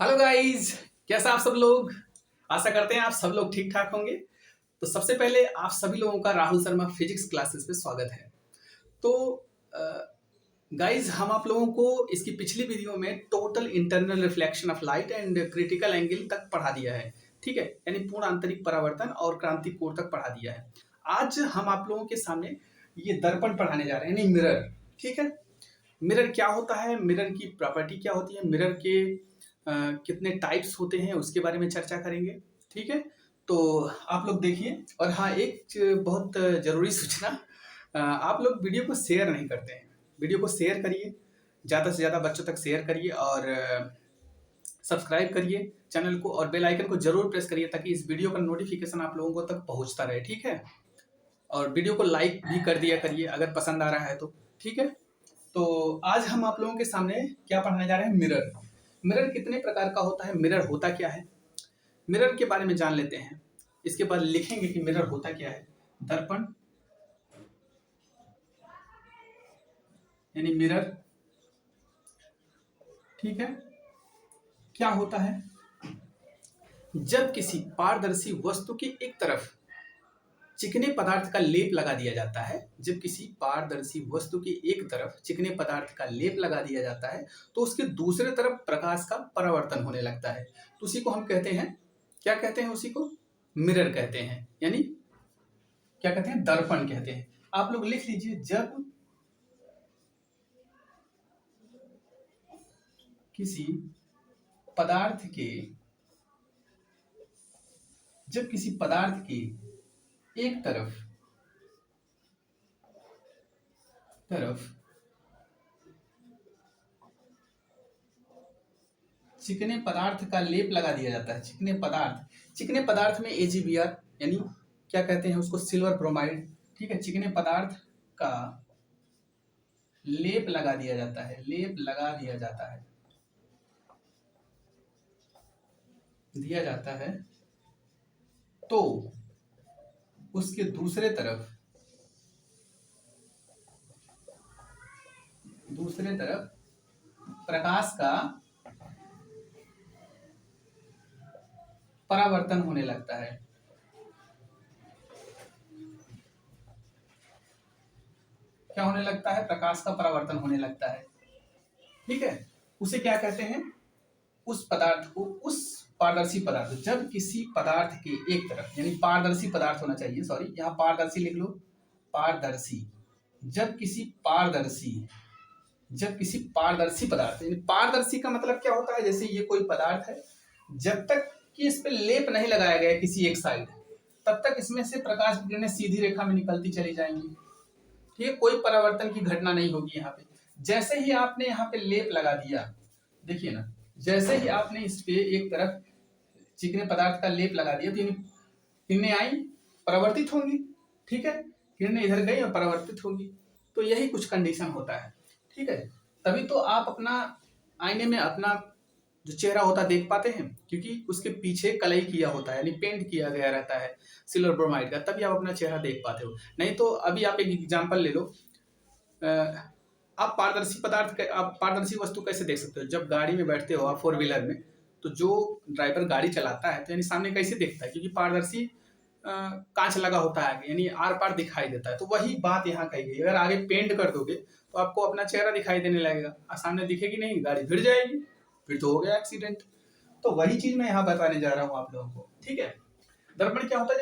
Hello guys, कैसा आप सब लोग। आशा करते हैं आप सब लोग ठीक ठाक होंगे। तो सबसे पहले आप सभी लोगों का राहुल शर्मा फिजिक्स क्लासेस पे स्वागत है। तो गाइस, हम आप लोगों को इसकी पिछली वीडियो में total internal reflection of light and critical angle तक पढ़ा दिया है। ठीक है, यानी पूर्ण आंतरिक परावर्तन और क्रांतिक कोण तक पढ़ा दिया है। आज हम आप लोगों के सामने ये दर्पण पढ़ाने जा रहे हैं, यानी मिरर। ठीक है, मिरर क्या होता है, मिरर की प्रॉपर्टी क्या होती है, मिरर के कितने टाइप्स होते हैं उसके बारे में चर्चा करेंगे। ठीक है, तो आप लोग देखिए। और हाँ, एक बहुत जरूरी सूचना, आप लोग वीडियो को शेयर नहीं करते हैं। वीडियो को शेयर करिए, ज़्यादा से ज़्यादा बच्चों तक शेयर करिए और सब्सक्राइब करिए चैनल को और बेल आइकन को जरूर प्रेस करिए ताकि इस वीडियो का नोटिफिकेशन आप लोगों को तक पहुंचता रहे। ठीक है, और वीडियो को लाइक भी कर दिया करिए अगर पसंद आ रहा है तो। ठीक है, तो आज हम आप लोगों के सामने क्या पढ़ाने जा रहे हैं, मिरर। मिरर कितने प्रकार का होता है, मिरर होता क्या है, मिरर के बारे में जान लेते हैं। इसके बाद लिखेंगे कि मिरर होता क्या है। दर्पण यानी मिरर। ठीक है, क्या होता है, जब किसी पारदर्शी वस्तु की एक तरफ चिकने पदार्थ का लेप लगा दिया जाता है, जब किसी पारदर्शी वस्तु की एक तरफ चिकने पदार्थ का लेप लगा दिया जाता है तो उसके दूसरे तरफ प्रकाश का परावर्तन होने लगता है। तो उसी को हम कहते हैं, क्या कहते हैं, उसी को मिरर कहते हैं, यानी क्या कहते हैं, दर्पण कहते हैं। आप लोग लिख लीजिए, जब किसी पदार्थ के जब किसी पदार्थ के एक तरफ चिकने पदार्थ का लेप लगा दिया जाता है। चिकने पदार्थ में AgBr यानी क्या कहते हैं उसको, सिल्वर ब्रोमाइड। ठीक है, चिकने पदार्थ का लेप लगा दिया जाता है, दिया जाता है तो उसके दूसरे तरफ प्रकाश का परावर्तन होने लगता है। क्या होने लगता है, प्रकाश का परावर्तन होने लगता है। ठीक है, उसे क्या कहते हैं, उस पदार्थ को, उस पारदर्शी पदार्थ, जब किसी पदार्थ के एक तरफ, यानी पारदर्शी पदार्थ होना चाहिए, सॉरी यहाँ पारदर्शी लिख लो, पारदर्शी। जब किसी पारदर्शी पदार्थ, यानी पारदर्शी का मतलब क्या होता है, जैसे ये कोई पदार्थ है, जब तक कि इस पे लेप नहीं लगाया गया किसी एक साइड, तब तक इसमें से प्रकाश की किरणें सीधी रेखा में निकलती चली जाएंगी। ठीक है, कोई परावर्तन की घटना नहीं होगी यहाँ पे। जैसे ही आपने यहाँ पे लेप लगा दिया, देखिए ना, जैसे ही आपने इस पे एक तरफ चिकने पदार्थ का लेप लगा दिया तो किरणें आई, परावर्तित होंगी। ठीक है, किरणें इधर गई और परावर्तित होंगी। तो यही कुछ कंडीशन होता है। ठीक है, तभी तो आप अपना आईने में अपना जो चेहरा होता है देख पाते हैं, क्योंकि उसके पीछे कलई किया होता है, यानी पेंट किया गया रहता है सिल्वर ब्रोमाइड का, तभी आप अपना चेहरा देख पाते हो। नहीं तो अभी आप एक एग्जांपल ले लो, आप पारदर्शी वस्तु कैसे देख सकते हो, जब गाड़ी में बैठते हो आप 4 व्हीलर में, तो जो ड्राइवर गाड़ी चलाता है तो यानी सामने कैसे देखता है, क्योंकि पारदर्शी कांच लगा होता है, यानी आर पार दिखाई देता है। तो वही बात यहाँ कही गई, अगर आगे पेंट कर दोगे तो आपको अपना चेहरा दिखाई देने लगेगा और सामने दिखेगी नहीं, गाड़ी भिड़ जाएगी, फिर तो हो गया एक्सीडेंट। तो वही चीज मैं यहाँ बताने जा रहा हूँ आप लोगों को। ठीक है, दर्पण क्या होता है,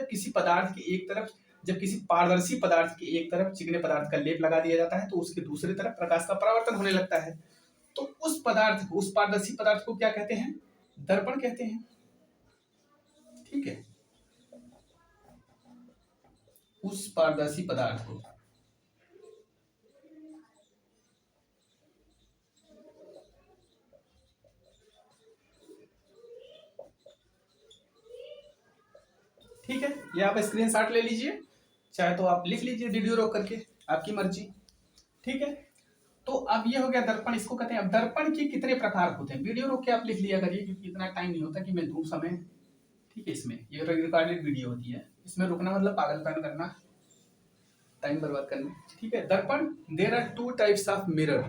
जब किसी पारदर्शी पदार्थ की एक तरफ चिकने पदार्थ का लेप लगा दिया जाता है तो उसके दूसरी तरफ प्रकाश का परावर्तन होने लगता है। तो उस पारदर्शी पदार्थ को क्या कहते हैं, दर्पण कहते हैं। ठीक है, उस पारदर्शी पदार्थ को ठीक है, ये आप स्क्रीनशॉट ले लीजिए, चाहे तो आप लिख लीजिए वीडियो रोक करके, आपकी मर्जी। ठीक है, तो अब ये हो गया दर्पण, इसको कहते हैं। अब दर्पण के कितने प्रकार होते हैं, वीडियो रोक के आप लिख लिया करिए, क्योंकि इतना टाइम नहीं होता कि मैं दूं समय। ठीक है, इसमें ये रिकॉर्डेड वीडियो होती है, इसमें रुकना मतलब पागलपन करना, टाइम बर्बाद करना। ठीक है, दर्पण, there are 2 types of mirror.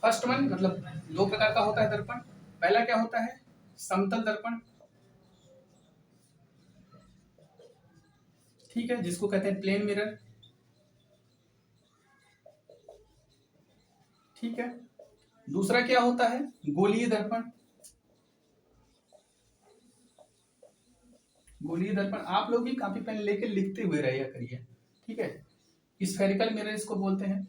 First one, मतलब 2 प्रकार का होता है दर्पण। पहला क्या होता है, समतल दर्पण, ठीक है, जिसको कहते हैं प्लेन मिरर, ठीक है। दूसरा क्या होता है, गोलीय दर्पण। गोलीय दर्पण आप लोग भी कॉपी पेन लेके लिखते हुए रहिए करिए, ठीक है। स्फेरिकल मिरर इसको बोलते हैं।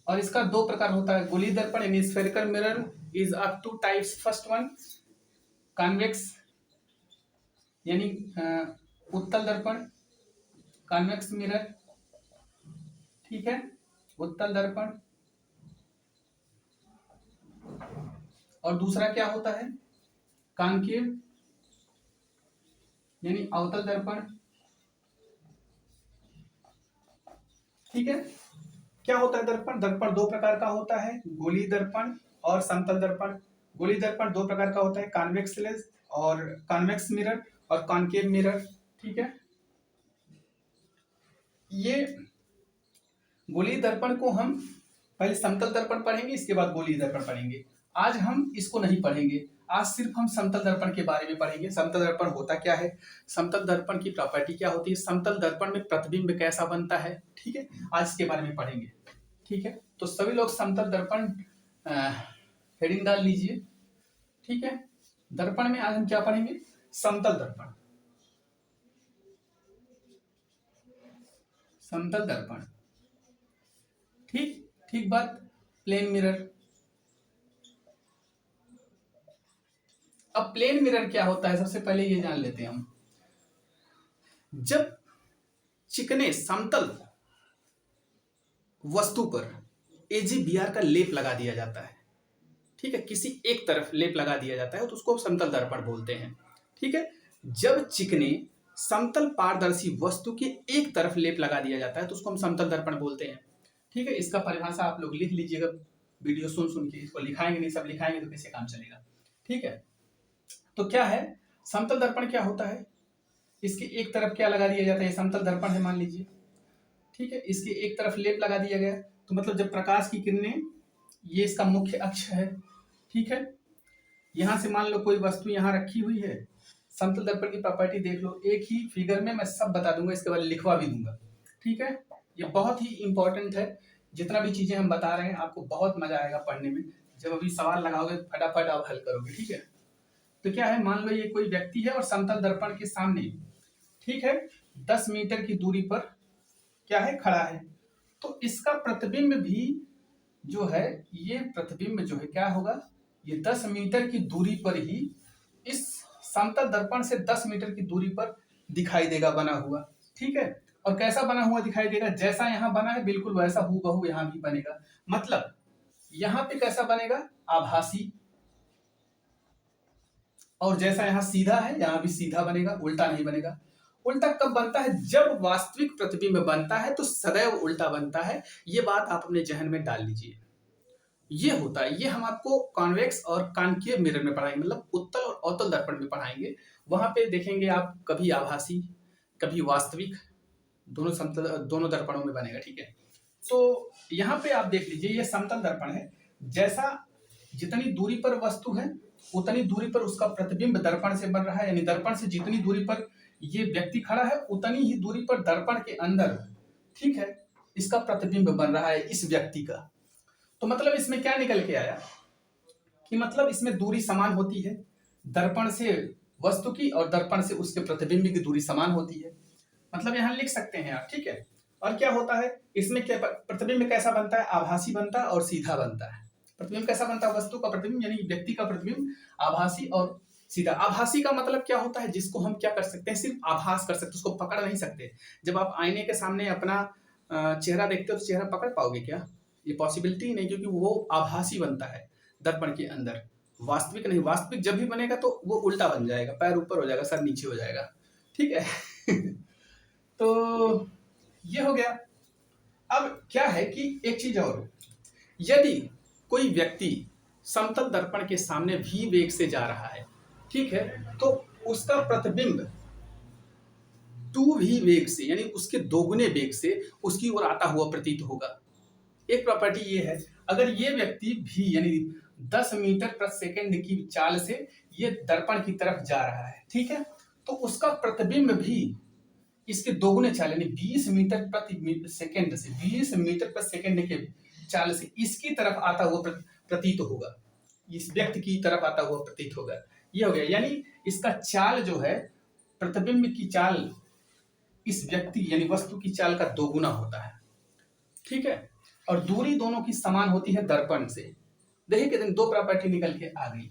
और इसका दो प्रकार होता है गोलीय दर्पण यानी spherical mirror is of two types. First one convex यानी उत्तल दर्पण, कॉन्वेक्स मिरर, ठीक है, उत्तल दर्पण। और दूसरा क्या होता है, कॉन्केव यानी अवतल दर्पण, ठीक है। क्या होता है दर्पण, दर्पण दो प्रकार का होता है, गोलीय दर्पण और समतल दर्पण। गोलीय दर्पण दो प्रकार का होता है, कॉन्वेक्स लेंस और कॉन्वेक्स मिरर और कॉन्केव मिरर, ठीक है। ये गोलीय दर्पण को हम पहले समतल दर्पण पढ़ेंगे, इसके बाद गोलीय दर्पण पढ़ेंगे। आज हम इसको नहीं पढ़ेंगे, आज सिर्फ हम समतल दर्पण के बारे में पढ़ेंगे। समतल दर्पण होता क्या है, समतल दर्पण की प्रॉपर्टी क्या होती है, समतल दर्पण में प्रतिबिंब कैसा बनता है, ठीक है, आज इसके बारे में पढ़ेंगे, ठीक है। तो सभी लोग समतल दर्पण हेडिंग डाल लीजिए, ठीक है। दर्पण में आज हम क्या पढ़ेंगे, समतल दर्पण, समतल दर्पण, ठीक ठीक बात। प्लेन मिरर, अब प्लेन मिरर क्या होता है, सबसे पहले ये जान लेते हैं हम। जब चिकने समतल वस्तु पर AgBr का लेप लगा दिया जाता है, ठीक है, किसी एक तरफ लेप लगा दिया जाता है तो उसको समतल दर्पण बोलते हैं, ठीक है। जब चिकने समतल पारदर्शी वस्तु के एक तरफ लेप लगा दिया जाता है तो उसको हम समतल दर्पण बोलते हैं, ठीक है। इसका परिभाषा आप लोग लिख लीजिएगा, वीडियो सुन सुन के, इसको लिखाएंगे नहीं, सब लिखाएंगे तो कैसे काम चलेगा, ठीक है। तो क्या है समतल दर्पण, क्या होता है, इसके एक तरफ क्या लगा दिया जाता है, समतल दर्पण है मान लीजिए, ठीक है। इसके एक तरफ लेप लगा दिया गया तो मतलब जब प्रकाश की किरणें, ये इसका मुख्य अक्ष है, ठीक है। यहां से मान लो कोई वस्तु यहां रखी हुई है, समतल दर्पण की प्रॉपर्टी देख लो, एक ही फिगर में मैं सब बता दूंगा, इसके बाद लिखवा भी दूंगा, ठीक है। ये बहुत ही इंपॉर्टेंट है, जितना भी चीजें हम बता रहे हैं आपको बहुत मजा आएगा पढ़ने में, जब अभी सवाल लगाओगे फटाफट आप हल करोगे, ठीक है। तो क्या है, मान लो ये कोई व्यक्ति है और समतल दर्पण के सामने, ठीक है, 10 मीटर की दूरी पर क्या है, खड़ा है। तो इसका प्रतिबिंब भी जो है, ये प्रतिबिंब जो है क्या होगा, ये 10 मीटर की दूरी पर ही इस समतल दर्पण से 10 मीटर की दूरी पर दिखाई देगा बना हुआ, ठीक है। और कैसा बना हुआ दिखाई देगा, जैसा यहां बना है बिल्कुल वैसा हूबहू यहां भी बनेगा। मतलब यहां पे कैसा बनेगा, आभासी, और जैसा यहां सीधा है यहां भी सीधा बनेगा, उल्टा नहीं बनेगा। उल्टा कब बनता है, जब वास्तविक प्रतिबिंब बनता है तो सदैव उल्टा बनता है, ये बात आप अपने जहन में डाल लीजिए। ये होता है, ये हम आपको कॉन्वेक्स और कॉन्केव मिरर में पढ़ाएंगे, मतलब उत्तल और अवतल दर्पण में पढ़ाएंगे। वहां पे देखेंगे आप कभी आभासी कभी वास्तविक, दोनों समतल दोनों दर्पणों में बनेगा, ठीक है। तो यहाँ पे आप देख लीजिए, ये समतल दर्पण है, जैसा जितनी दूरी पर वस्तु है उतनी दूरी पर उसका प्रतिबिंब दर्पण से बन रहा है, यानी दर्पण से जितनी दूरी पर ये व्यक्ति खड़ा है उतनी ही दूरी पर दर्पण के अंदर, ठीक है, इसका प्रतिबिंब बन रहा है इस व्यक्ति का। तो मतलब इसमें क्या निकल के आया कि मतलब इसमें दूरी समान होती है, दर्पण से वस्तु की और दर्पण से उसके प्रतिबिंब की दूरी समान होती है, मतलब यहां लिख सकते हैं आप, ठीक है। और क्या होता है इसमें, क्या प्रतिबिंब कैसा बनता है, आभासी बनता है और सीधा बनता है। प्रतिबिंब कैसा बनता है, वस्तु का प्रतिबिंब यानी व्यक्ति का प्रतिबिंब आभासी और सीधा। आभासी का मतलब क्या होता है, जिसको हम क्या कर सकते हैं, सिर्फ आभास कर सकते हैं, उसको पकड़ नहीं सकते। जब आप आईने के सामने अपना चेहरा देखते हो तो चेहरा पकड़ पाओगे क्या, ये पॉसिबिलिटी ही नहीं, क्योंकि वो आभासी बनता है दर्पण के अंदर, वास्तविक नहीं। वास्तविक जब भी बनेगा तो वो उल्टा बन जाएगा, पैर ऊपर हो जाएगा, सर नीचे हो जाएगा, ठीक है। तो ये हो गया। अब क्या है कि एक चीज और, यदि कोई व्यक्ति समतल दर्पण के सामने v वेग से जा रहा है, ठीक है, तो उसका प्रतिबिंब 2v वेग से यानी उसके दोगुने वेग से उसकी ओर आता हुआ प्रतीत होगा, एक प्रॉपर्टी ये है, अगर ये व्यक्ति भी यानी 10 मीटर प्रति सेकंड की चाल से ये दर्पण की तरफ जा रहा है, ठीक है, तो उसका प्रतिबिंब भी इसके दोगुने चाल यानी 20 मीटर प्रति सेकंड से 20 मीटर प्रति सेकंड के चाल से इसकी तरफ आता हुआ प्रतीत होगा, इस व्यक्ति की तरफ आता हुआ प्रतीत होगा। ये हो गया, यानी इसका चाल जो है, प्रतिबिंब की चाल इस व्यक्ति यानी वस्तु की चाल का दोगुना होता है, ठीक है। और दूरी दोनों की समान होती है दर्पण से। देखिए कितनी दो प्रॉपर्टी निकल के आ गई।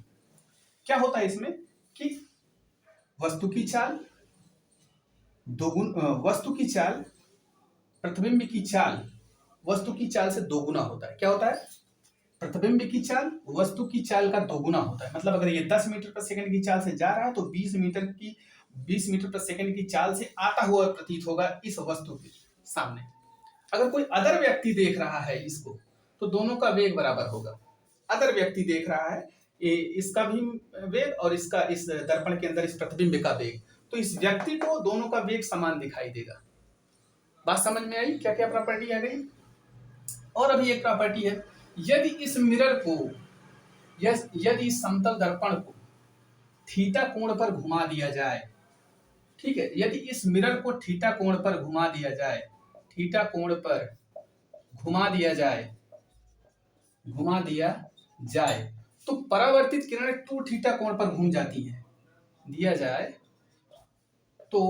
क्या होता है इसमें कि वस्तु की चाल वस्तु की चाल प्रतिबिंब की चाल वस्तु की चाल से दोगुना होता है। क्या होता है? प्रतिबिंब की चाल वस्तु की चाल का दोगुना होता है। मतलब अगर ये 10 मीटर प्रति सेकंड की चाल से जा रहा है तो 20 मीटर प्रति सेकंड की चाल से आता हुआ प्रतीत होगा इस वस्तु के सामने। अगर कोई अदर व्यक्ति देख रहा है इसको तो दोनों का वेग बराबर होगा। अदर व्यक्ति देख रहा है इसका भी वेग और इसका इस दर्पण के अंदर इस प्रतिबिंब का वेग, तो इस व्यक्ति को दोनों का वेग समान दिखाई देगा। बात समझ में आई? क्या क्या प्रॉपर्टी आ गई? और अभी एक प्रॉपर्टी है, यदि इस मिरर को यदि इस समतल दर्पण को थीटा कोण पर घुमा दिया जाए, ठीक है, यदि इस मिरर को थीटा कोण पर घुमा दिया जाए, थीटा कोण पर घुमा दिया जाए तो परावर्तित किरणें 2 थीटा कोण पर घूम जाती हैं। दिया जाए तो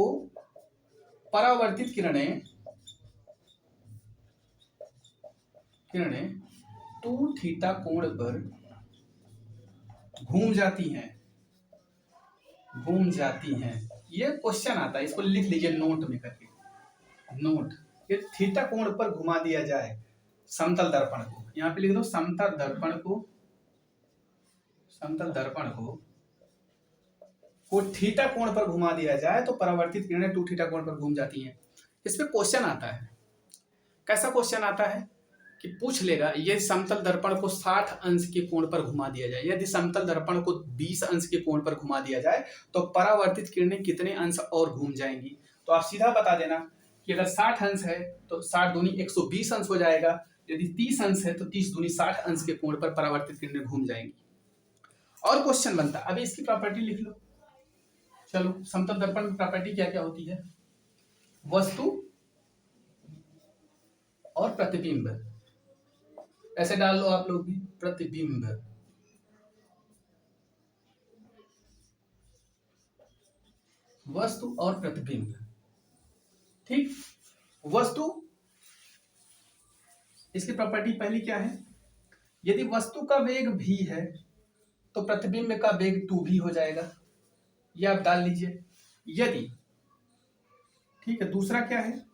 परावर्तित किरणें 2 थीटा कोण पर घूम जाती हैं। ये क्वेश्चन आता है, इसको लिख लीजिए नोट में करके। नोट, ये थीटा कोण पर घुमा दिया जाए समतल दर्पण को, यहाँ पे लिख दो समतल दर्पण को थीटा कोण पर घुमा दिया जाए तो परावर्तित किरणें 2 थीटा कोण पर घूम जाती हैं। इस पे क्वेश्चन आता है। कैसा क्वेश्चन आता है कि पूछ लेगा यदि समतल दर्पण को 60 अंश के कोण पर घुमा दिया जाए, यदि समतल दर्पण को 20 अंश के कोण पर घुमा दिया जाए तो परावर्तित किरणें कितने अंश और घूम जाएंगी। तो आप सीधा बता देना कि अगर 60 अंश है तो 60 दूनी 120 अंश हो जाएगा, यदि 30 अंश है तो 30 दूनी 60 अंश के कोण पर परावर्तित किरणें घूम जाएंगी। और क्वेश्चन बनता है, अभी इसकी प्रॉपर्टी लिख लो। चलो, समतल दर्पण में प्रॉपर्टी क्या क्या होती है? वस्तु और प्रतिबिंब, ऐसे डाल लो आप लोग भी, प्रतिबिंब, वस्तु और प्रतिबिंब, ठीक। वस्तु, इसकी प्रॉपर्टी पहली क्या है? यदि वस्तु का वेग v है तो प्रतिबिंब का वेग 2v हो जाएगा, ये आप डाल लीजिए। यदि, ठीक है, दूसरा क्या है?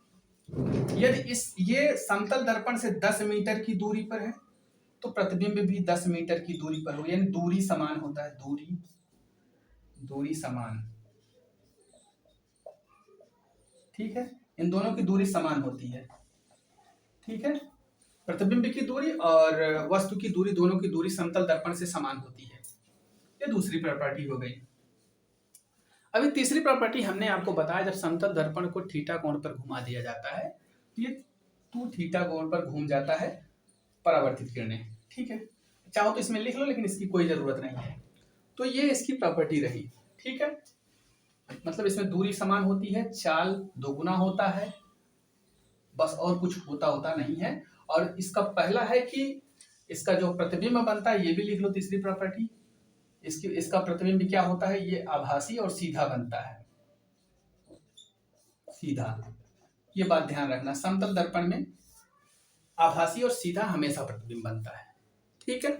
यदि ये समतल दर्पण से 10 मीटर की दूरी पर है तो प्रतिबिंब भी 10 मीटर की दूरी पर हो, यानी दूरी समान होता है, दूरी समान, ठीक है, इन दोनों की दूरी समान होती है, ठीक है। प्रतिबिंब की दूरी और वस्तु की दूरी, दोनों की दूरी समतल दर्पण से समान होती है। ये दूसरी प्रॉपर्टी हो गई। अभी तीसरी प्रॉपर्टी हमने आपको बताया, जब समतल दर्पण को थीटा कोण पर घुमा दिया जाता है तो ये 2 थीटा कोण पर घूम जाता है परावर्तित किरणें, ठीक है। चाहो तो इसमें लिख लो, लेकिन इसकी कोई जरूरत नहीं है। तो ये इसकी प्रॉपर्टी रही, ठीक है। मतलब इसमें दूरी समान होती है, चाल दोगुना होता है, बस और कुछ होता नहीं है। और इसका पहला है कि इसका जो प्रतिबिंब बनता है, ये भी लिख लो तीसरी प्रॉपर्टी। इसका प्रतिबिंब क्या होता है? ये आभासी और सीधा बनता है, सीधा। ये बात ध्यान रखना, समतल दर्पण में आभासी और सीधा हमेशा प्रतिबिंब बनता है, ठीक है।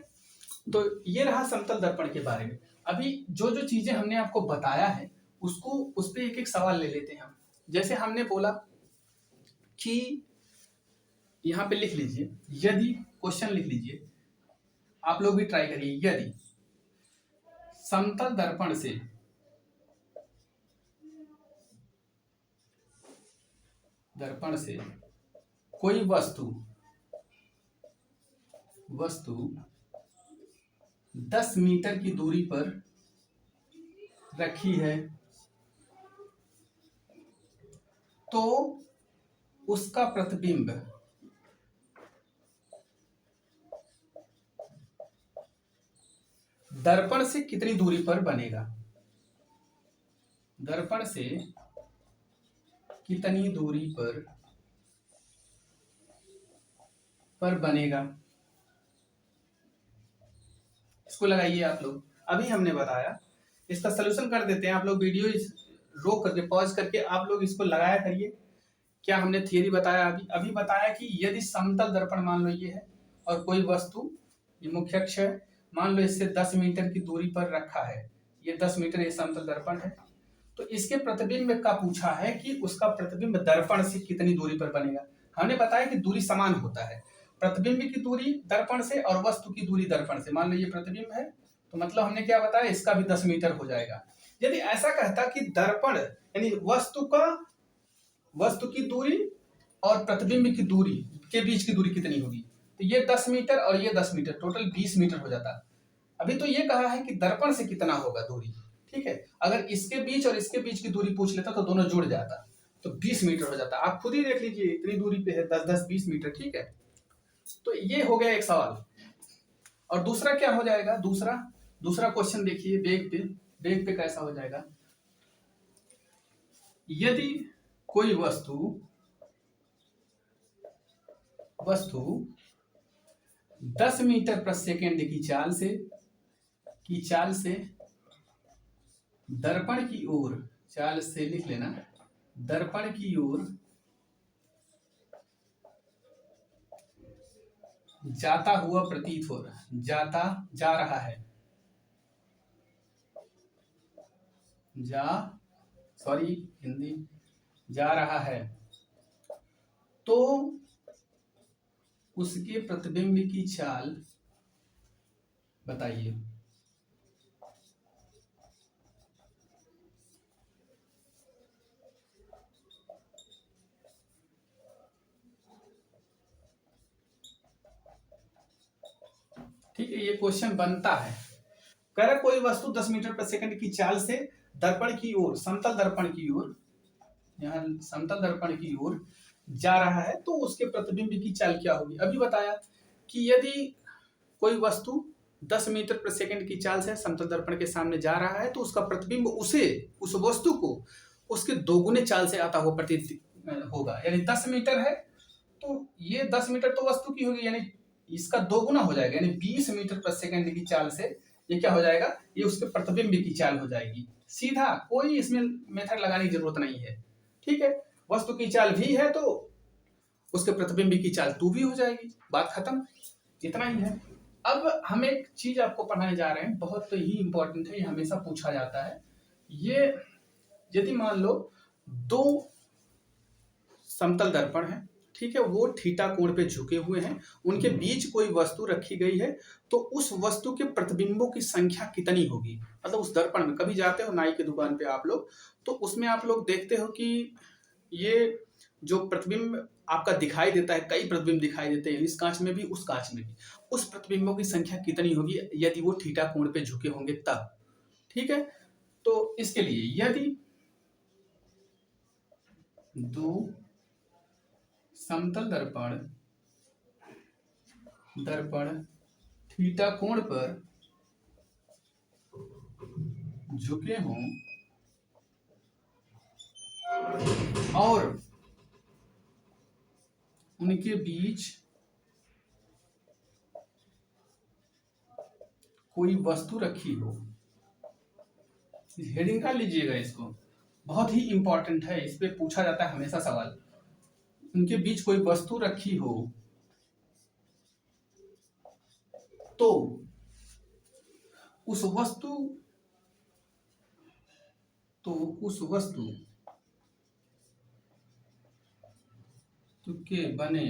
तो ये रहा समतल दर्पण के बारे में। अभी जो जो चीजें हमने आपको बताया है उसको, उस पर एक एक सवाल ले लेते हैं हम। जैसे हमने बोला कि यहां पे लिख लीजिए, यदि, क्वेश्चन लिख लीजिए, आप लोग भी ट्राई करिए। यदि समतल दर्पण से कोई वस्तु 10 मीटर की दूरी पर रखी है तो उसका प्रतिबिंब दर्पण से कितनी दूरी पर बनेगा, दर्पण से कितनी दूरी पर बनेगा, इसको लगाइए आप लोग। अभी हमने बताया, इसका सलूशन कर देते हैं। आप लोग वीडियो रोक करके पॉज करके आप लोग इसको लगाया करिए। क्या हमने थियरी बताया, अभी बताया कि यदि समतल दर्पण मान लो ये है और कोई वस्तु, ये मुख्य अक्ष है, मान लो इससे 10 मीटर की दूरी पर रखा है, ये 10 मीटर ये समतल दर्पण है, तो इसके प्रतिबिंब का पूछा है कि उसका प्रतिबिंब दर्पण से कितनी दूरी पर बनेगा। हमने बताया कि दूरी समान होता है, प्रतिबिंब की दूरी दर्पण से और वस्तु की दूरी दर्पण से। मान लो ये प्रतिबिंब है, तो मतलब हमने क्या बताया, इसका भी 10 मीटर हो जाएगा। यदि ऐसा कहता कि दर्पण यानी वस्तु की दूरी और प्रतिबिंब की दूरी के बीच की दूरी कितनी होगी, तो ये 10 मीटर और ये 10 मीटर, टोटल 20 मीटर हो जाता। अभी तो ये कहा है कि दर्पण से कितना होगा दूरी, ठीक है। अगर इसके बीच और इसके बीच की दूरी पूछ लेता तो दोनों जुड़ जाता, तो 20 मीटर हो जाता। आप खुद ही देख लीजिए, इतनी दूरी पे है, 10 20 मीटर, ठीक है। तो ये हो गया एक सवाल। और दूसरा क्या हो जाएगा, दूसरा क्वेश्चन देखिए, बेग पे कैसा हो जाएगा। यदि कोई वस्तु 10 मीटर प्रति सेकेंड की चाल से दर्पण की ओर, चाल से लिख लेना, दर्पण की ओर जाता हुआ प्रतीत हो रहा, जा रहा है, हिंदी जा रहा है, तो उसके प्रतिबिंब की चाल बताइए। ठीक है, ये क्वेश्चन बनता है। कह रहा कोई वस्तु 10 मीटर प्रति सेकंड की चाल से दर्पण की ओर, समतल दर्पण की ओर, यहाँ समतल दर्पण की ओर जा रहा है, तो उसके प्रतिबिंब की चाल क्या होगी। अभी बताया कि यदि कोई वस्तु 10 मीटर प्रति सेकंड की चाल से समतल दर्पण के सामने जा रहा है, तो उसका प्रतिबिंब उस वस्तु को उसके दोगुने चाल से आता हुआ प्रतीत होगा। यानी 10 मीटर है तो ये 10 मीटर तो वस्तु की होगी, यानी इसका दोगुना हो जाएगा, यानी 20 मीटर प्रति सेकंड की चाल से ये क्या हो जाएगा, ये उसके प्रतिबिंब की चाल हो जाएगी। सीधा, कोई इसमें मेथड लगाने की जरूरत नहीं है, ठीक है। वस्तु की चाल v है तो उसके प्रतिबिंब की चाल 2v हो जाएगी, बात खत्म, इतना ही है। अब हम एक चीज आपको पढ़ाने जा रहे हैं, बहुत ही इंपॉर्टेंट है, ये हमेशा पूछा जाता है। ये यदि मान लो दो समतल दर्पण है, ठीक है, वो थीटा कोण पे झुके हुए हैं, उनके बीच कोई वस्तु रखी गई है, तो उस वस्तु के प्रतिबिंबों की संख्या कितनी होगी। मतलब उस दर्पण में कभी जाते हो नाई की दुकान पे आप लोग, तो उसमें आप लोग देखते हो कि ये जो प्रतिबिंब आपका दिखाई देता है, कई प्रतिबिंब दिखाई देते हैं, इस कांच में भी उस कांच में भी, उस प्रतिबिंबों की संख्या कितनी होगी यदि वो थीटा कोण पे झुके होंगे तब, ठीक है। तो इसके लिए यदि दो समतल दर्पण थीटा कोण पर झुके हों और उनके बीच कोई वस्तु रखी हो, हेडिंग कर लीजिएगा इसको, बहुत ही इंपॉर्टेंट है, इस पे पूछा जाता है हमेशा सवाल। उनके बीच कोई वस्तु रखी हो तो उस वस्तु के बने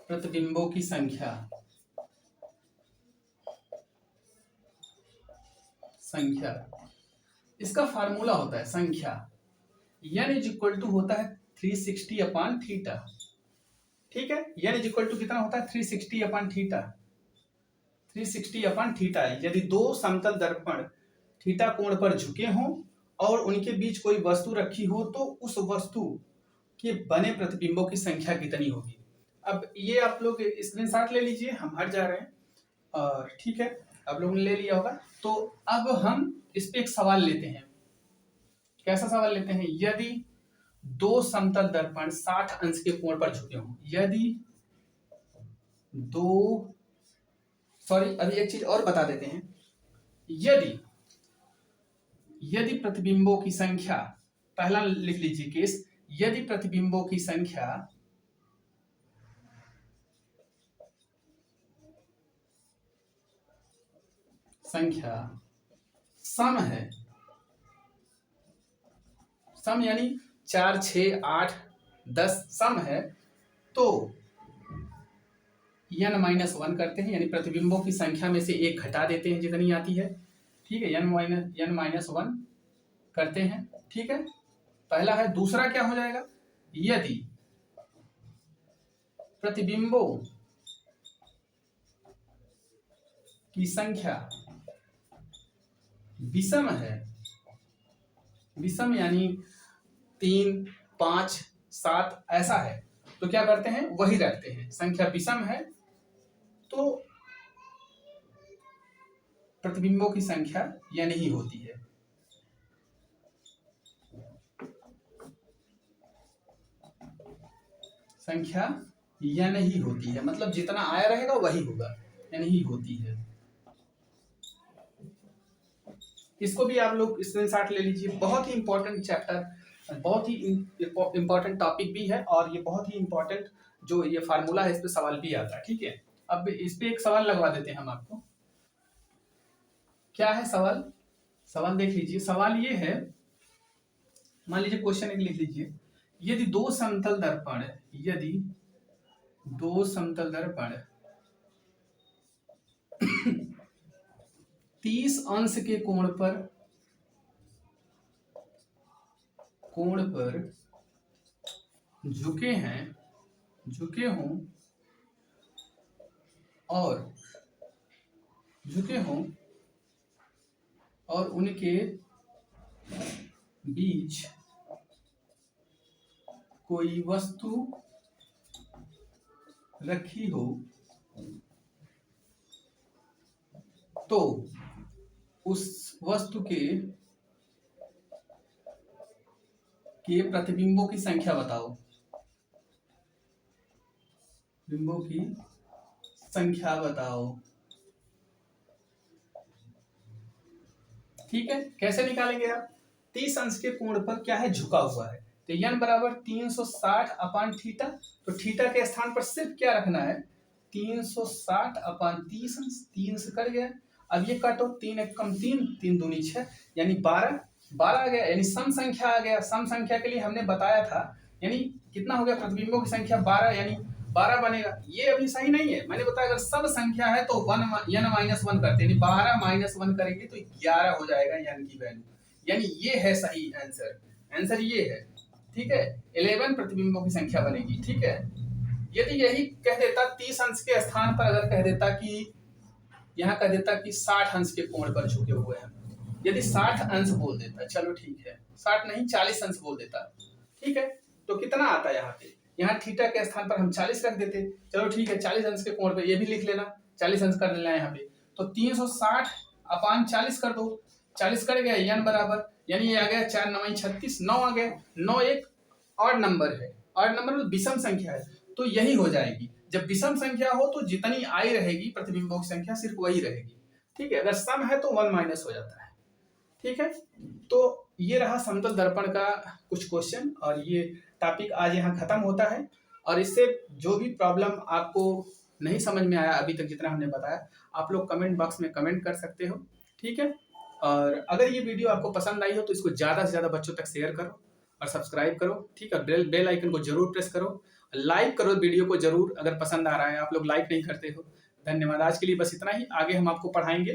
प्रतिबिंबों की संख्या इसका फार्मूला होता है संख्या, n इज इक्वल टू होता है 360 अपॉन थीटा, ठीक है। n इज इक्वल टू कितना होता है 360 अपॉन थीटा, 360 अपॉन थीटा। यदि दो समतल दर्पण थीटा कोण पर झुके हों और उनके बीच कोई वस्तु रखी हो, तो उस वस्तु के बने प्रतिबिंबों की संख्या कितनी होगी। अब ये आप लोग स्क्रीनशॉट ले लीजिए, हम हट जा रहे हैं और ठीक है, आप लोगों ने ले लिया होगा। तो अब हम इस पे एक सवाल लेते हैं। कैसा सवाल लेते हैं? यदि दो समतल दर्पण 60 अंश के कोण पर झुके हों, यदि दो, सॉरी अभी एक चीज और बता देते हैं। यदि प्रतिबिंबों की संख्या, पहला लिख लीजिए केस, यदि प्रतिबिंबों की संख्या सम है, सम यानी 4, 6, 8, 10 सम है, तो n-1 करते हैं, यानी प्रतिबिंबों की संख्या में से एक घटा देते हैं जितनी आती है। ठीक है, n-1 करते हैं। ठीक है, पहला है। दूसरा क्या हो जाएगा? यदि प्रतिबिंबों की संख्या विषम है, विषम यानी 3, 5, 7 ऐसा है, तो क्या करते हैं? वही रखते हैं। संख्या विषम है तो प्रतिबिंबों की संख्या n ही होती है। संख्या n ही होती है, मतलब जितना आया रहेगा वही होगा, n ही होती है। इसको भी आप लोग स्क्रीनशॉट ले लीजिए। बहुत ही इंपॉर्टेंट चैप्टर, बहुत ही इंपॉर्टेंट टॉपिक भी है, और ये बहुत ही इंपॉर्टेंट जो ये फार्मूला है, इस पे सवाल भी आता है। ठीक है, अब इस पे एक सवाल लगवा देते हैं हम आपको। क्या है सवाल? सवाल देख लीजिए। सवाल ये है, मान लीजिए क्वेश्चन एक लिख लीजिए। यदि दो समतल दर्पण, यदि दो समतल दर्पण 30 अंश के कोण पर झुके हैं, झुके हों और उनके बीच कोई वस्तु रखी हो, तो उस वस्तु के प्रतिबिंबों की संख्या बताओ। बिंबों की संख्या बताओ। ठीक है, कैसे निकालेंगे आप? 30 अंश के कोण पर क्या है? झुका हुआ है, तो n बराबर 360 अपान थीटा। तो थीटा के स्थान पर सिर्फ क्या रखना है? 360 अपान 30 अंश, 3 से कट गया। अब ये काटो, 3 एक कम 3, 3 दूनी 6, यानी 12 आ गया, यानी सम संख्या आ गया। सम संख्या के लिए हमने बताया था, यानी कितना हो गया? प्रतिबिंबों की संख्या 12, यानी 12 बनेगा। ये अभी सही नहीं है, मैंने बताया अगर सब संख्या है तो n-1 करते हैं, 12 - 1 करेंगे तो 11 हो जाएगा n की वैल्यू, यानी ये है सही आंसर। आंसर ये है। ठीक है, 11 प्रतिबिंबों की संख्या बनेगी। ठीक है, यदि यही कह देता 30 अंश के स्थान पर, अगर कह देता कि यहाँ कह देता कि 60 अंश के कोण पर झुके हुए हैं, यदि 60 अंश बोल देता, चलो ठीक है, 60 नहीं 40 अंश बोल देता, ठीक है, तो कितना आता है यहाँ पे? यहाँ थीटा के स्थान पर हम 40 रख देते। चलो ठीक है, 40 अंश के कोण पे ये भी लिख लेना, 40 अंश कर लेना यहाँ पे। तो 360 अपान 40 कर दो, 40 कर गया n बराबर, यानी ये आ गया 4 9 36, 9 आ गया। 9 एक ऑड नंबर है, ऑड नंबर मतलब विषम संख्या है, तो यही हो जाएगी। जब विषम संख्या हो तो जितनी आई रहेगी प्रतिबिंबों की संख्या सिर्फ वही रहेगी। ठीक है, अगर सम है तो 1 माइनस हो जाता है। ठीक है, तो ये रहा समतल दर्पण का कुछ क्वेश्चन, और ये टॉपिक आज यहाँ खत्म होता है। और इससे जो भी प्रॉब्लम आपको नहीं समझ में आया अभी तक जितना हमने बताया, आप लोग कमेंट बॉक्स में कमेंट कर सकते हो। ठीक है, और अगर ये वीडियो आपको पसंद आई हो तो इसको ज़्यादा से ज़्यादा बच्चों तक शेयर करो और सब्सक्राइब करो। ठीक है, बेल आइकन को जरूर प्रेस करो, लाइक करो वीडियो को जरूर, अगर पसंद आ रहा है। आप लोग लाइक नहीं करते हो। धन्यवाद, आज के लिए बस इतना ही। आगे हम आपको पढ़ाएंगे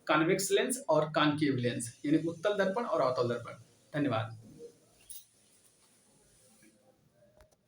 कॉन्वेक्स लेंस और कॉनकेव लेंस, यानी उत्तल दर्पण और अवतल दर्पण। धन्यवाद।